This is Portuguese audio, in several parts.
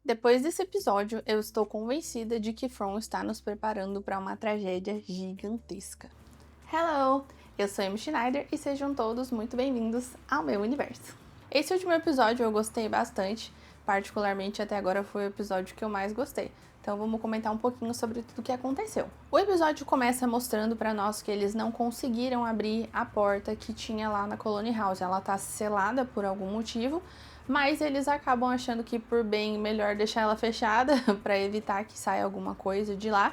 Depois desse episódio, eu estou convencida de que From está nos preparando para uma tragédia gigantesca. Hello! Eu sou Amy Schneider e sejam todos muito bem-vindos ao meu universo. Esse último episódio eu gostei bastante, particularmente até agora foi o episódio que eu mais gostei. Então vamos comentar um pouquinho sobre tudo o que aconteceu. O episódio começa mostrando para nós que eles não conseguiram abrir a porta que tinha lá na Colony House. Ela tá selada por algum motivo, mas eles acabam achando que por bem melhor deixar ela fechada para evitar que saia alguma coisa de lá.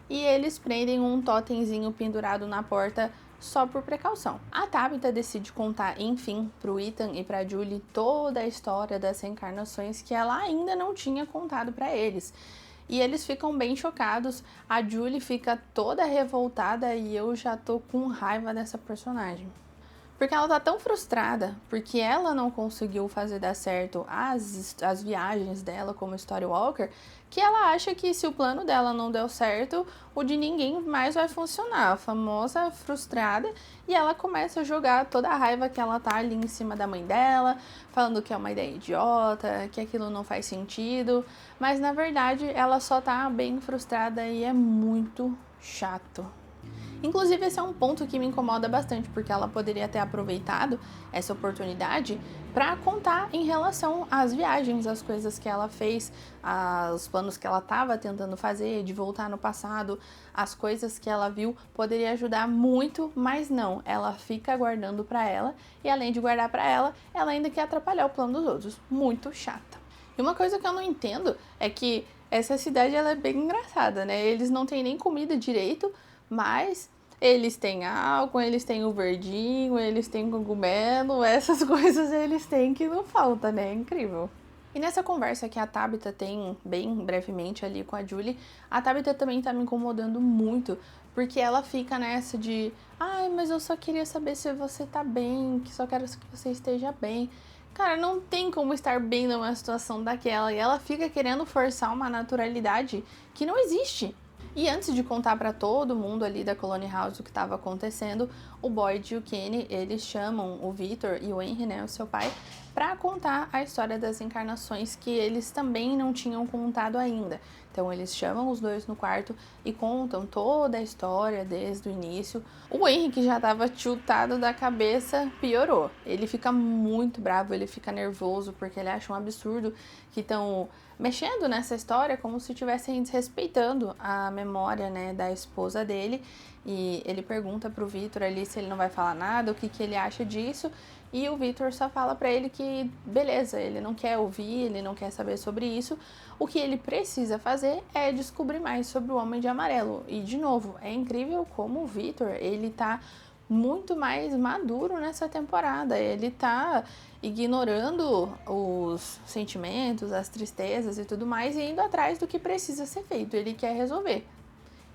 E eles prendem um totemzinho pendurado na porta só por precaução. A Tabitha decide contar, enfim, pro Ethan e pra Julie toda a história das reencarnações que ela ainda não tinha contado para eles. E eles ficam bem chocados, a Julie fica toda revoltada e eu já tô com raiva dessa personagem. Porque ela tá tão frustrada, porque ela não conseguiu fazer dar certo as viagens dela como Storywalker, que ela acha que se o plano dela não deu certo, o de ninguém mais vai funcionar. A famosa frustrada, e ela começa a jogar toda a raiva que ela tá ali em cima da mãe dela, falando que é uma ideia idiota, que aquilo não faz sentido, mas na verdade ela só tá bem frustrada e é muito chato. Inclusive, esse é um ponto que me incomoda bastante, porque ela poderia ter aproveitado essa oportunidade para contar em relação às viagens, às coisas que ela fez, aos planos que ela estava tentando fazer, de voltar no passado, as coisas que ela viu, poderia ajudar muito, mas não, ela fica guardando para ela, e além de guardar para ela, ela ainda quer atrapalhar o plano dos outros. Muito chata. E uma coisa que eu não entendo é que essa cidade ela é bem engraçada, né? Eles não têm nem comida direito, mas eles têm álcool, eles têm o verdinho, eles têm cogumelo, essas coisas eles têm que não falta, né? É incrível. E nessa conversa que a Tabitha tem bem brevemente ali com a Julie, a Tabitha também tá me incomodando muito, porque ela fica nessa de ai, mas eu só queria saber se você tá bem, que só quero que você esteja bem. Cara, não tem como estar bem numa situação daquela, e ela fica querendo forçar uma naturalidade que não existe. E antes de contar para todo mundo ali da Colony House o que estava acontecendo, o Boyd e o Kenny, eles chamam o Victor e o Henry, né, o seu pai, para contar a história das encarnações que eles também não tinham contado ainda. Então eles chamam os dois no quarto e contam toda a história desde o início. O Henry, que já estava tiltado da cabeça, piorou. Ele fica muito bravo, ele fica nervoso porque ele acha um absurdo que estão mexendo nessa história como se estivessem desrespeitando a memória, né, da esposa dele. E ele pergunta pro Victor ali se ele não vai falar nada, o que ele acha disso. E o Victor só fala para ele que beleza, ele não quer ouvir, ele não quer saber sobre isso. O que ele precisa fazer é descobrir mais sobre o Homem de Amarelo. E de novo, é incrível como o Victor, ele tá muito mais maduro nessa temporada. Ele tá ignorando os sentimentos, as tristezas e tudo mais e indo atrás do que precisa ser feito. Ele quer resolver.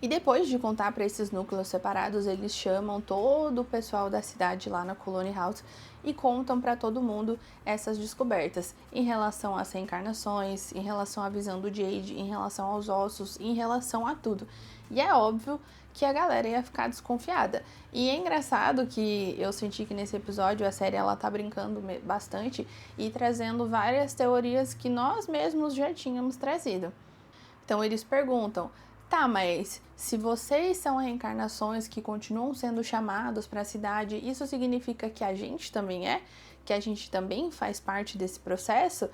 E depois de contar para esses núcleos separados, eles chamam todo o pessoal da cidade lá na Colony House e contam para todo mundo essas descobertas em relação às reencarnações, em relação à visão do Jade, em relação aos ossos, em relação a tudo. E é óbvio que a galera ia ficar desconfiada. E é engraçado que eu senti que nesse episódio a série ela tá brincando bastante e trazendo várias teorias que nós mesmos já tínhamos trazido. Então eles perguntam: tá, mas se vocês são reencarnações que continuam sendo chamados para a cidade, isso significa que a gente também é? Que a gente também faz parte desse processo?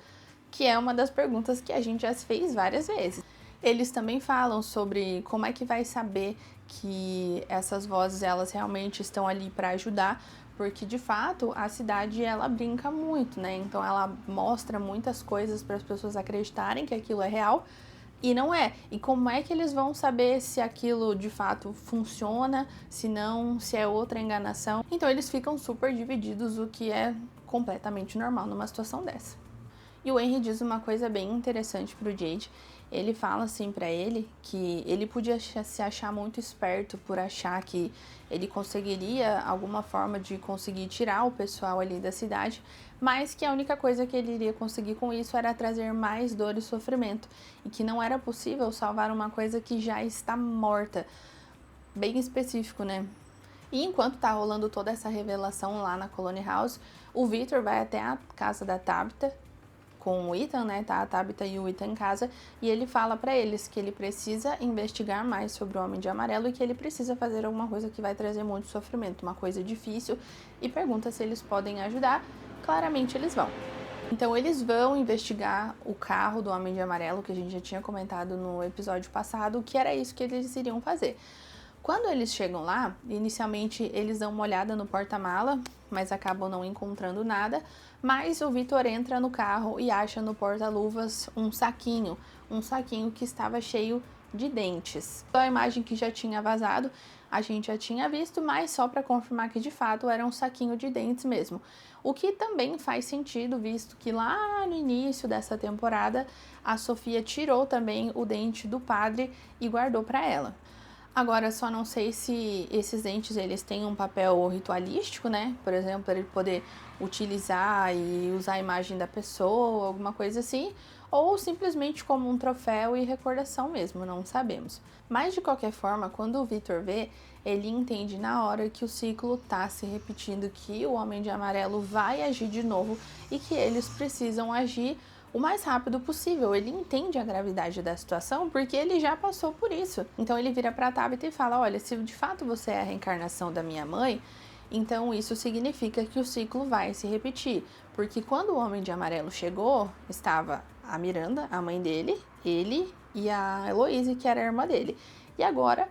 Que é uma das perguntas que a gente já se fez várias vezes. Eles também falam sobre como é que vai saber que essas vozes elas realmente estão ali para ajudar, porque de fato a cidade ela brinca muito, né? Então ela mostra muitas coisas para as pessoas acreditarem que aquilo é real, e não é. E como é que eles vão saber se aquilo de fato funciona, se não, se é outra enganação? Então eles ficam super divididos, o que é completamente normal numa situação dessa. E o Henry diz uma coisa bem interessante pro Jade. Ele fala assim pra ele que ele podia se achar muito esperto por achar que ele conseguiria alguma forma de conseguir tirar o pessoal ali da cidade, mas que a única coisa que ele iria conseguir com isso era trazer mais dor e sofrimento, e que não era possível salvar uma coisa que já está morta. Bem específico, né? E enquanto tá rolando toda essa revelação lá na Colony House, o Victor vai até a casa da Tabitha com o Ethan, né? Tá a Tabitha e o Ethan em casa, e ele fala pra eles que ele precisa investigar mais sobre o Homem de Amarelo e que ele precisa fazer alguma coisa que vai trazer muito sofrimento, uma coisa difícil, e pergunta se eles podem ajudar. Claramente eles vão. Então eles vão investigar o carro do Homem de Amarelo, que a gente já tinha comentado no episódio passado, que era isso que eles iriam fazer. Quando eles chegam lá, inicialmente eles dão uma olhada no porta-mala, mas acabam não encontrando nada, mas o Victor entra no carro e acha no porta-luvas um saquinho que estava cheio de dentes. A imagem que já tinha vazado, a gente já tinha visto, mas só para confirmar que de fato era um saquinho de dentes mesmo. O que também faz sentido, visto que lá no início dessa temporada, a Sofia tirou também o dente do padre e guardou para ela. Agora, só não sei se esses dentes eles têm um papel ritualístico, né? Por exemplo, para ele poder utilizar e usar a imagem da pessoa, alguma coisa assim, ou simplesmente como um troféu e recordação mesmo, não sabemos. Mas de qualquer forma, quando o Victor vê, ele entende na hora que o ciclo tá se repetindo, que o Homem de Amarelo vai agir de novo e que eles precisam agir o mais rápido possível. Ele entende a gravidade da situação porque ele já passou por isso. Então ele vira pra Tabitha e fala: olha, se de fato você é a reencarnação da minha mãe, então isso significa que o ciclo vai se repetir. Porque quando o Homem de Amarelo chegou, estava a Miranda, a mãe dele, ele e a Heloise, que era a irmã dele. E agora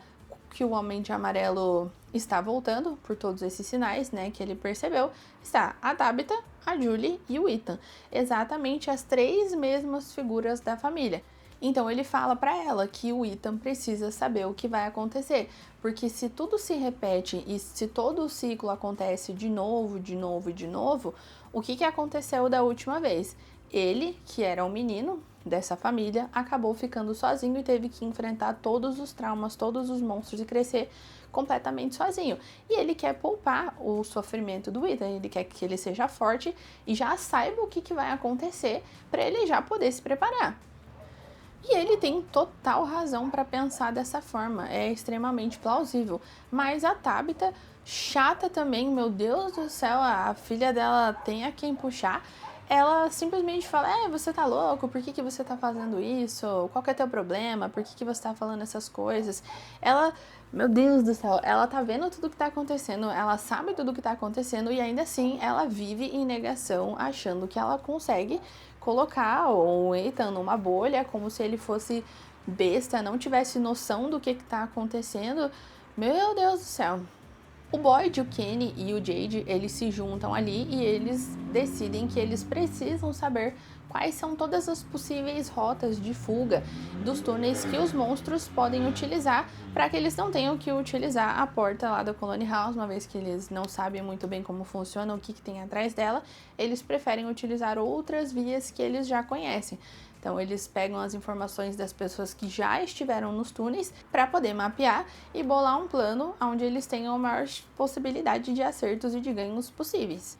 que o Homem de Amarelo está voltando, por todos esses sinais, né, que ele percebeu, está a Tabitha, a Julie e o Ethan, exatamente as três mesmas figuras da família. Então ele fala para ela que o Ethan precisa saber o que vai acontecer, porque se tudo se repete e se todo o ciclo acontece de novo, o que aconteceu da última vez? Ele, que era um menino dessa família, acabou ficando sozinho e teve que enfrentar todos os traumas, todos os monstros e crescer completamente sozinho. E ele quer poupar o sofrimento do Ethan, ele quer que ele seja forte e já saiba o que vai acontecer para ele já poder se preparar. E ele tem total razão para pensar dessa forma, é extremamente plausível. Mas a Tabitha, chata também, meu Deus do céu, a filha dela tem a quem puxar, ela simplesmente fala: você tá louco? Por que você tá fazendo isso? Qual que é teu problema? Por que você tá falando essas coisas? Ela, meu Deus do céu, ela tá vendo tudo que tá acontecendo, ela sabe tudo que tá acontecendo e ainda assim ela vive em negação, achando que ela consegue colocar o Ethan numa bolha, como se ele fosse besta, não tivesse noção do que tá acontecendo. Meu Deus do céu. O Boyd, o Kenny e o Jade, eles se juntam ali e eles decidem que eles precisam saber quais são todas as possíveis rotas de fuga dos túneis que os monstros podem utilizar para que eles não tenham que utilizar a porta lá da Colony House, uma vez que eles não sabem muito bem como funciona, o que tem atrás dela, eles preferem utilizar outras vias que eles já conhecem. Então eles pegam as informações das pessoas que já estiveram nos túneis para poder mapear e bolar um plano onde eles tenham a maior possibilidade de acertos e de ganhos possíveis.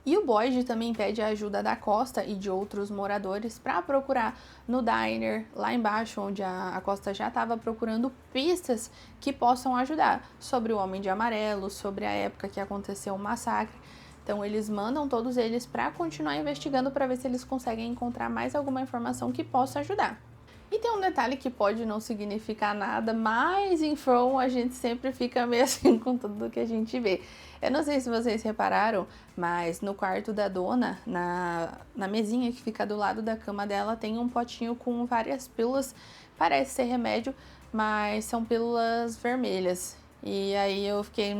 E o Boyd também pede a ajuda da Costa e de outros moradores para procurar no diner, lá embaixo, onde a Costa já estava procurando pistas que possam ajudar sobre o Homem de Amarelo, sobre a época que aconteceu o massacre. Então eles mandam todos eles para continuar investigando para ver se eles conseguem encontrar mais alguma informação que possa ajudar. E tem um detalhe que pode não significar nada, mas em From a gente sempre fica meio assim com tudo que a gente vê. Eu não sei se vocês repararam, mas no quarto da dona, na mesinha que fica do lado da cama dela, tem um potinho com várias pílulas. Parece ser remédio, mas são pílulas vermelhas. E aí eu fiquei,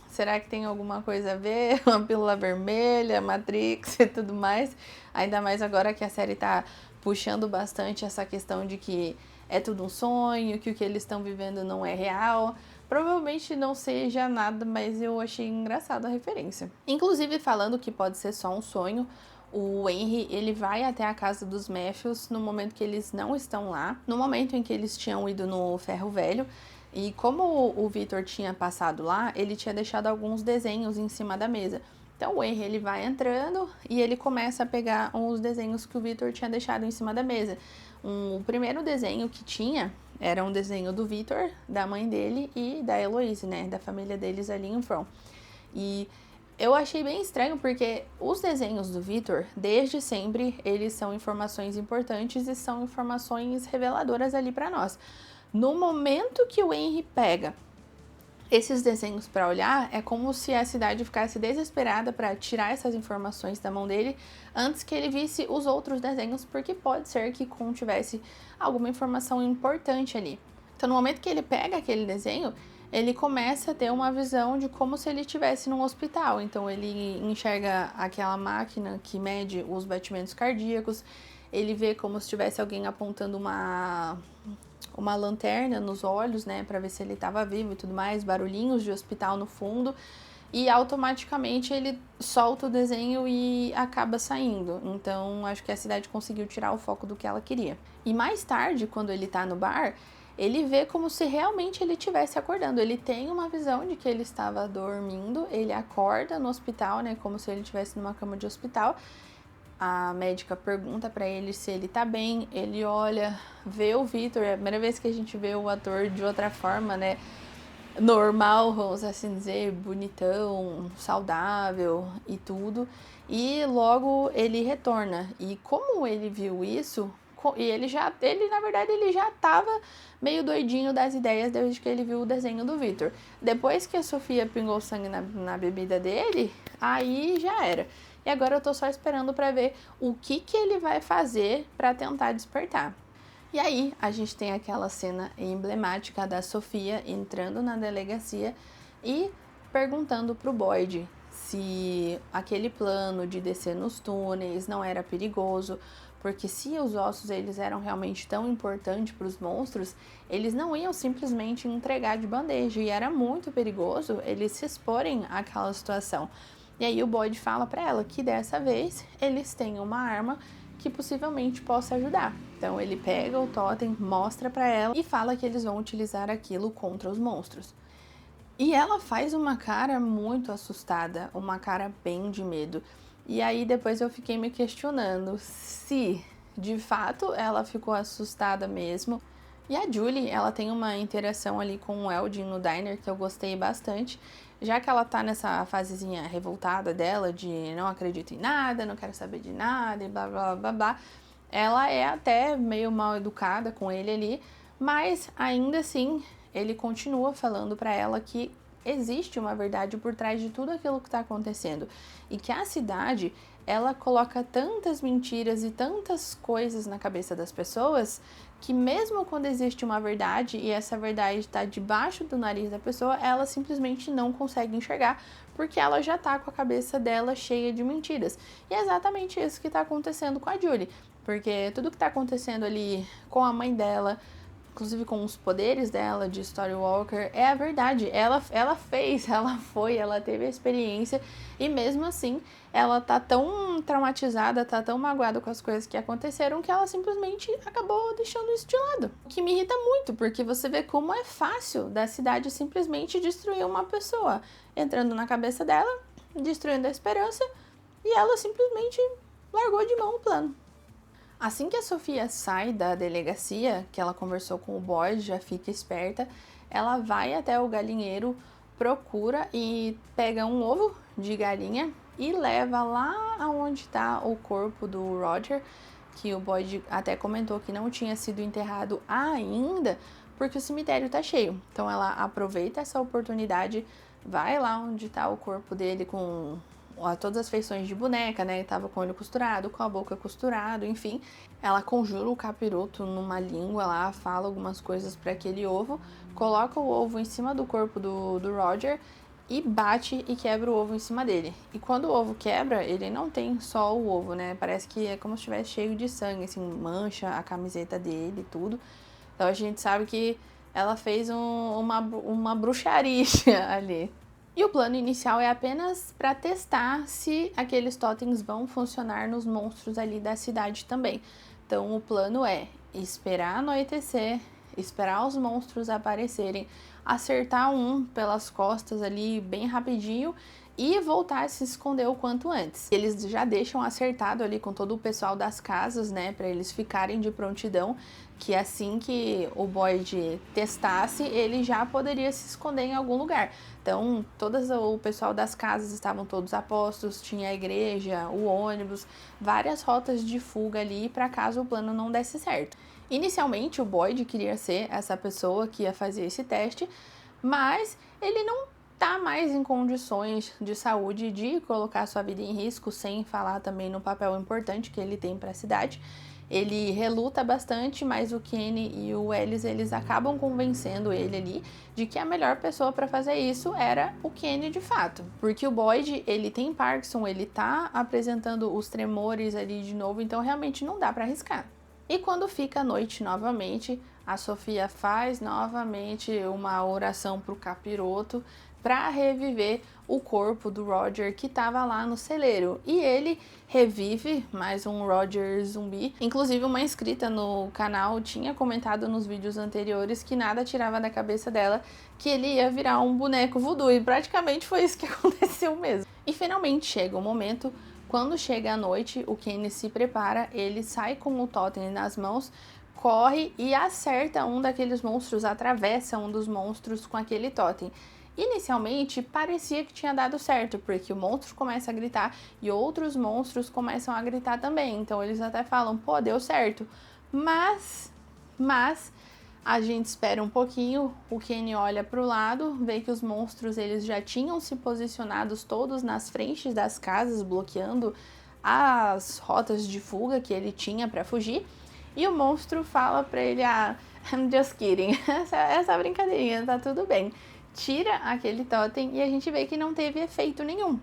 será que tem alguma coisa a ver? Uma pílula vermelha, Matrix e tudo mais. Ainda mais agora que a série tá puxando bastante essa questão de que é tudo um sonho, que o que eles estão vivendo não é real. Provavelmente não seja nada, mas eu achei engraçada a referência. Inclusive, falando que pode ser só um sonho, o Henry, ele vai até a casa dos Matthews no momento que eles não estão lá, no momento em que eles tinham ido no Ferro Velho. E como o Victor tinha passado lá, ele tinha deixado alguns desenhos em cima da mesa. Então o Henry, ele vai entrando e ele começa a pegar uns desenhos que o Victor tinha deixado em cima da mesa. O primeiro desenho que tinha era um desenho do Victor, da mãe dele e da Heloise, né, da família deles ali em From. E Eu achei bem estranho porque os desenhos do Victor, desde sempre, eles são informações importantes e são informações reveladoras ali para nós. No momento que o Henry pega esses desenhos para olhar, é como se a cidade ficasse desesperada para tirar essas informações da mão dele antes que ele visse os outros desenhos, porque pode ser que contivesse alguma informação importante ali. Então, no momento que ele pega aquele desenho, ele começa a ter uma visão de como se ele estivesse num hospital. Então, ele enxerga aquela máquina que mede os batimentos cardíacos, ele vê como se tivesse alguém apontando uma lanterna nos olhos, né, para ver se ele estava vivo e tudo mais, barulhinhos de hospital no fundo, e automaticamente ele solta o desenho e acaba saindo. Então, acho que a cidade conseguiu tirar o foco do que ela queria. E mais tarde, quando ele tá no bar, ele vê como se realmente ele estivesse acordando. Ele tem uma visão de que ele estava dormindo, ele acorda no hospital, né, como se ele estivesse numa cama de hospital. A médica pergunta pra ele se ele tá bem, ele olha, vê o Victor, é a primeira vez que a gente vê o ator de outra forma, né, normal, vamos assim dizer, bonitão, saudável e tudo, e logo ele retorna. E como ele viu isso, e ele na verdade, ele já tava meio doidinho das ideias desde que ele viu o desenho do Victor. Depois que a Sofia pingou sangue na bebida dele, aí já era. E agora eu tô só esperando pra ver o que ele vai fazer pra tentar despertar. E aí, a gente tem aquela cena emblemática da Sofia entrando na delegacia e perguntando pro Boyd se aquele plano de descer nos túneis não era perigoso, porque se os ossos eles eram realmente tão importantes para os monstros, eles não iam simplesmente entregar de bandeja, e era muito perigoso eles se exporem àquela situação. E aí o Boyd fala para ela que dessa vez eles têm uma arma que possivelmente possa ajudar. Então ele pega o totem, mostra para ela e fala que eles vão utilizar aquilo contra os monstros. E ela faz uma cara muito assustada, uma cara bem de medo. E aí depois eu fiquei me questionando se de fato ela ficou assustada mesmo. E a Julie, ela tem uma interação ali com o Eldin no diner que eu gostei bastante, já que ela tá nessa fasezinha revoltada dela de não acredito em nada, não quero saber de nada e blá blá blá blá. Ela é até meio mal educada com ele ali, mas ainda assim ele continua falando para ela que existe uma verdade por trás de tudo aquilo que está acontecendo e que a cidade ela coloca tantas mentiras e tantas coisas na cabeça das pessoas que mesmo quando existe uma verdade e essa verdade está debaixo do nariz da pessoa, ela simplesmente não consegue enxergar porque ela já está com a cabeça dela cheia de mentiras. E é exatamente isso que está acontecendo com a Julie, porque tudo que está acontecendo ali com a mãe dela, inclusive com os poderes dela de Storywalker, é a verdade. Ela fez, ela teve a experiência e mesmo assim ela tá tão traumatizada, tá tão magoada com as coisas que aconteceram que ela simplesmente acabou deixando isso de lado. O que me irrita muito, porque você vê como é fácil da cidade simplesmente destruir uma pessoa, entrando na cabeça dela, destruindo a esperança, e ela simplesmente largou de mão o plano. Assim que a Sofia sai da delegacia, que ela conversou com o Boyd, já fica esperta, ela vai até o galinheiro, procura e pega um ovo de galinha e leva lá aonde está o corpo do Roger, que o Boyd até comentou que não tinha sido enterrado ainda, porque o cemitério tá cheio. Então ela aproveita essa oportunidade, vai lá onde está o corpo dele com todas as feições de boneca, né? Tava com o olho costurado, com a boca costurado, enfim. Ela conjura o capiroto numa língua lá, fala algumas coisas para aquele ovo, coloca o ovo em cima do corpo do Roger e bate e quebra o ovo em cima dele. E quando o ovo quebra, ele não tem só o ovo, né? Parece que é como se estivesse cheio de sangue, assim, mancha a camiseta dele e tudo. Então a gente sabe que ela fez uma bruxaria ali. E o plano inicial é apenas para testar se aqueles totens vão funcionar nos monstros ali da cidade também. Então o plano é esperar anoitecer, esperar os monstros aparecerem, acertar um pelas costas ali bem rapidinho e voltar a se esconder o quanto antes. Eles já deixam acertado ali com todo o pessoal das casas, né, para eles ficarem de prontidão, que assim que o Boyd testasse, ele já poderia se esconder em algum lugar. Então, o pessoal das casas estavam todos a postos, tinha a igreja, o ônibus, várias rotas de fuga ali para caso o plano não desse certo. Inicialmente, o Boyd queria ser essa pessoa que ia fazer esse teste, mas ele não tá mais em condições de saúde de colocar sua vida em risco, sem falar também no papel importante que ele tem para a cidade. Ele reluta bastante, mas o Kenny e o Ellis, eles acabam convencendo ele ali de que a melhor pessoa para fazer isso era o Kenny de fato. Porque o Boyd, ele tem Parkinson, ele tá apresentando os tremores ali de novo, então realmente não dá para arriscar. E quando fica a noite novamente, a Sofia faz novamente uma oração pro capiroto para reviver o corpo do Roger que estava lá no celeiro. E ele revive mais um Roger zumbi. Inclusive, uma inscrita no canal tinha comentado nos vídeos anteriores que nada tirava da cabeça dela que ele ia virar um boneco voodoo. E praticamente foi isso que aconteceu mesmo. E finalmente chega o momento. Quando chega a noite, o Kenny se prepara, ele sai com o totem nas mãos, corre e acerta um daqueles monstros, atravessa um dos monstros com aquele totem. Inicialmente, parecia que tinha dado certo, porque o monstro começa a gritar e outros monstros começam a gritar também. Então eles até falam, pô, deu certo. Mas a gente espera um pouquinho, o Kenny olha para o lado, vê que os monstros eles já tinham se posicionados todos nas frentes das casas, bloqueando as rotas de fuga que ele tinha para fugir. E o monstro fala para ele, I'm just kidding, essa brincadeirinha, tá tudo bem. Tira aquele totem e a gente vê que não teve efeito nenhum.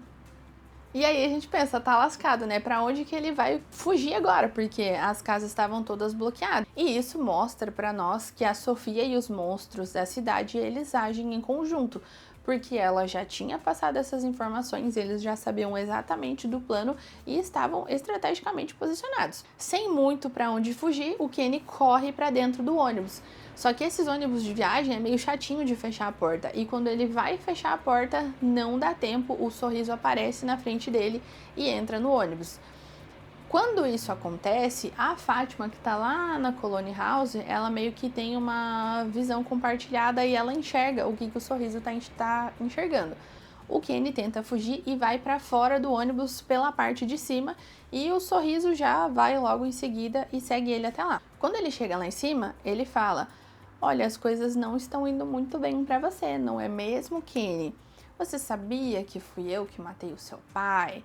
E aí a gente pensa, tá lascado, né? Pra onde que ele vai fugir agora? Porque as casas estavam todas bloqueadas. E isso mostra pra nós que a Sofia e os monstros da cidade, eles agem em conjunto. Porque ela já tinha passado essas informações, eles já sabiam exatamente do plano e estavam estrategicamente posicionados. Sem muito pra onde fugir, o Kenny corre pra dentro do ônibus. Só que esses ônibus de viagem é meio chatinho de fechar a porta. E quando ele vai fechar a porta, não dá tempo, o Sorriso aparece na frente dele e entra no ônibus. Quando isso acontece, a Fátima, que tá lá na Colony House, ela meio que tem uma visão compartilhada e ela enxerga o que o Sorriso tá enxergando. O Kenny tenta fugir e vai para fora do ônibus pela parte de cima e o Sorriso já vai logo em seguida e segue ele até lá. Quando ele chega lá em cima, ele fala, olha, as coisas não estão indo muito bem para você, não é mesmo, Kenny? Você sabia que fui eu que matei o seu pai?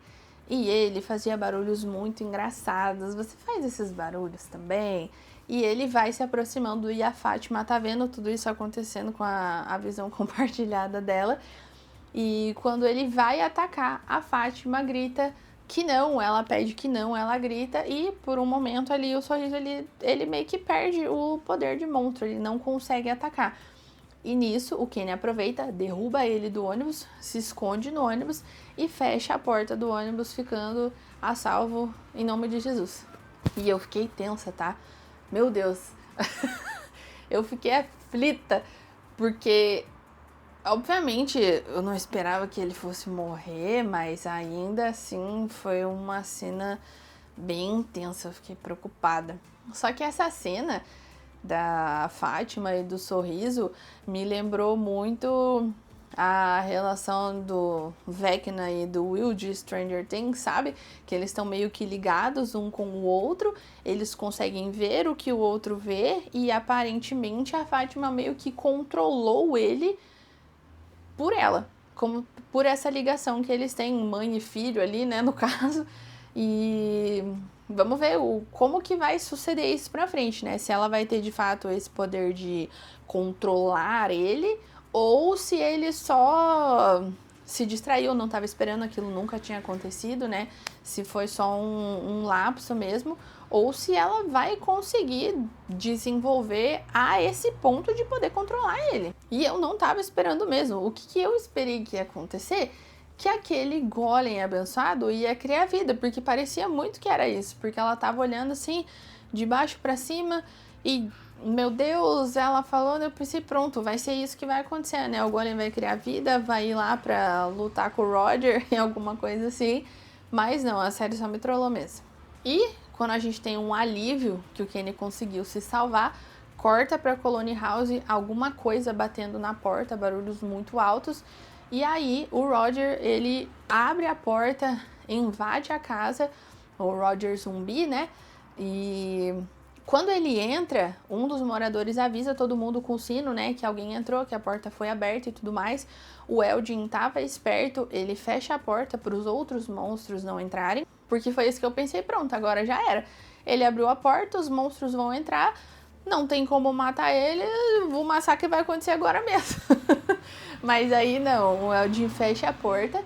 E ele fazia barulhos muito engraçados. Você faz esses barulhos também? E ele vai se aproximando e a Fátima tá vendo tudo isso acontecendo com a visão compartilhada dela. E quando ele vai atacar, a Fátima grita que não, ela pede que não, ela grita e por um momento ali o Sorriso ele meio que perde o poder de monstro, ele não consegue atacar. E nisso o Kenny aproveita, derruba ele do ônibus, se esconde no ônibus e fecha a porta do ônibus, ficando a salvo em nome de Jesus. E eu fiquei tensa, tá? Meu Deus! Eu fiquei aflita, porque obviamente eu não esperava que ele fosse morrer, mas ainda assim foi uma cena bem intensa, eu fiquei preocupada. Só que essa cena da Fátima e do Sorriso me lembrou muito a relação do Vecna e do Will de Stranger Things, sabe? Que eles estão meio que ligados um com o outro, eles conseguem ver o que o outro vê e aparentemente a Fátima meio que controlou ele por ela, como por essa ligação que eles têm, mãe e filho ali, né, no caso. E vamos ver como que vai suceder isso pra frente, né? Se ela vai ter de fato esse poder de controlar ele, ou se ele só se distraiu, não estava esperando, aquilo nunca tinha acontecido, né? Se foi só um lapso mesmo, ou se ela vai conseguir desenvolver a esse ponto de poder controlar ele. E eu não estava esperando mesmo. O que eu esperei que ia acontecer? Que aquele golem abençoado ia criar vida, porque parecia muito que era isso, porque ela tava olhando assim, de baixo para cima, E, meu Deus, ela falou, eu pensei, pronto, vai ser isso que vai acontecer, né? O Golem vai criar vida, vai ir lá pra lutar com o Roger e alguma coisa assim. Mas não, a série só me trollou mesmo. E quando a gente tem um alívio que o Kenny conseguiu se salvar, corta pra Colony House, alguma coisa batendo na porta, barulhos muito altos. E aí o Roger, ele abre a porta, invade a casa, o Roger zumbi, né? E quando ele entra, um dos moradores avisa todo mundo com o sino, né, que alguém entrou, que a porta foi aberta e tudo mais. O Eldin tava esperto, ele fecha a porta para os outros monstros não entrarem, porque foi isso que eu pensei, pronto, agora já era. Ele abriu a porta, os monstros vão entrar, não tem como matar ele, o massacre vai acontecer agora mesmo. Mas aí não, o Eldin fecha a porta,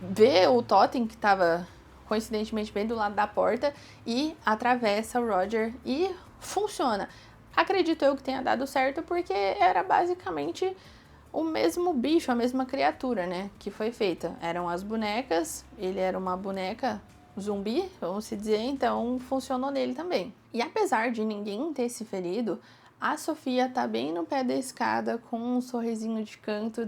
vê o totem que tava coincidentemente bem do lado da porta e atravessa o Roger e funciona. Acredito eu que tenha dado certo porque era basicamente o mesmo bicho, a mesma criatura, né, que foi feita. Eram as bonecas, ele era uma boneca zumbi, vamos se dizer, então funcionou nele também. E apesar de ninguém ter se ferido, a Sofia tá bem no pé da escada com um sorrisinho de canto,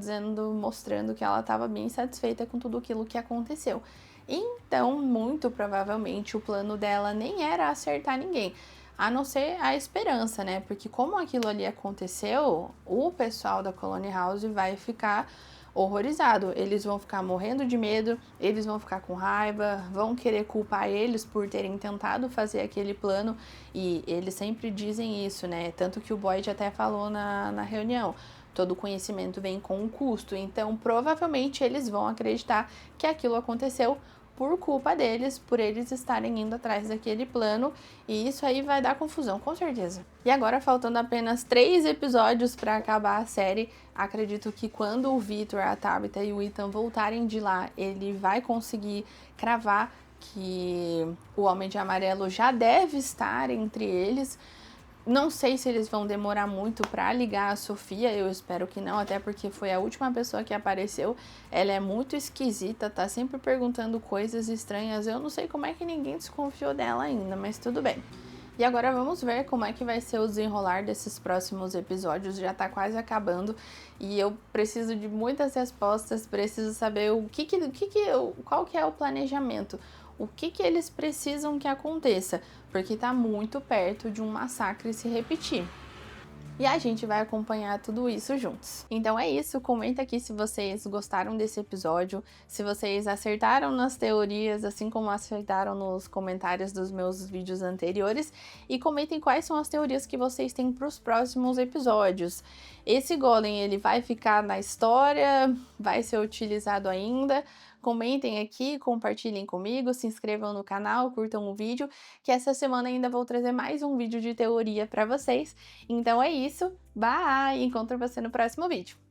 mostrando que ela estava bem satisfeita com tudo aquilo que aconteceu. Então, muito provavelmente, o plano dela nem era acertar ninguém, a não ser a esperança, né? Porque como aquilo ali aconteceu, o pessoal da Colony House vai ficar horrorizado. Eles vão ficar morrendo de medo, eles vão ficar com raiva, vão querer culpar eles por terem tentado fazer aquele plano. E eles sempre dizem isso, né? Tanto que o Boyd até falou na reunião. Todo conhecimento vem com um custo, então provavelmente eles vão acreditar que aquilo aconteceu por culpa deles, por eles estarem indo atrás daquele plano, e isso aí vai dar confusão, com certeza. E agora, faltando apenas 3 episódios para acabar a série, acredito que quando o Victor, a Tabitha e o Ethan voltarem de lá, ele vai conseguir cravar que o Homem de Amarelo já deve estar entre eles. Não sei se eles vão demorar muito para ligar a Sofia, eu espero que não, até porque foi a última pessoa que apareceu. Ela é muito esquisita, tá sempre perguntando coisas estranhas. Eu não sei como é que ninguém desconfiou dela ainda, mas tudo bem. E agora vamos ver como é que vai ser o desenrolar desses próximos episódios. Já tá quase acabando e eu preciso de muitas respostas, preciso saber qual que é o planejamento. O que eles precisam que aconteça, porque tá muito perto de um massacre se repetir. E a gente vai acompanhar tudo isso juntos. Então é isso, comenta aqui se vocês gostaram desse episódio, se vocês acertaram nas teorias, assim como acertaram nos comentários dos meus vídeos anteriores, e comentem quais são as teorias que vocês têm para os próximos episódios. Esse Golem, ele vai ficar na história? Vai ser utilizado ainda? Comentem aqui, compartilhem comigo, se inscrevam no canal, curtam o vídeo, que essa semana ainda vou trazer mais um vídeo de teoria para vocês. Então é isso, bye! Encontro você no próximo vídeo.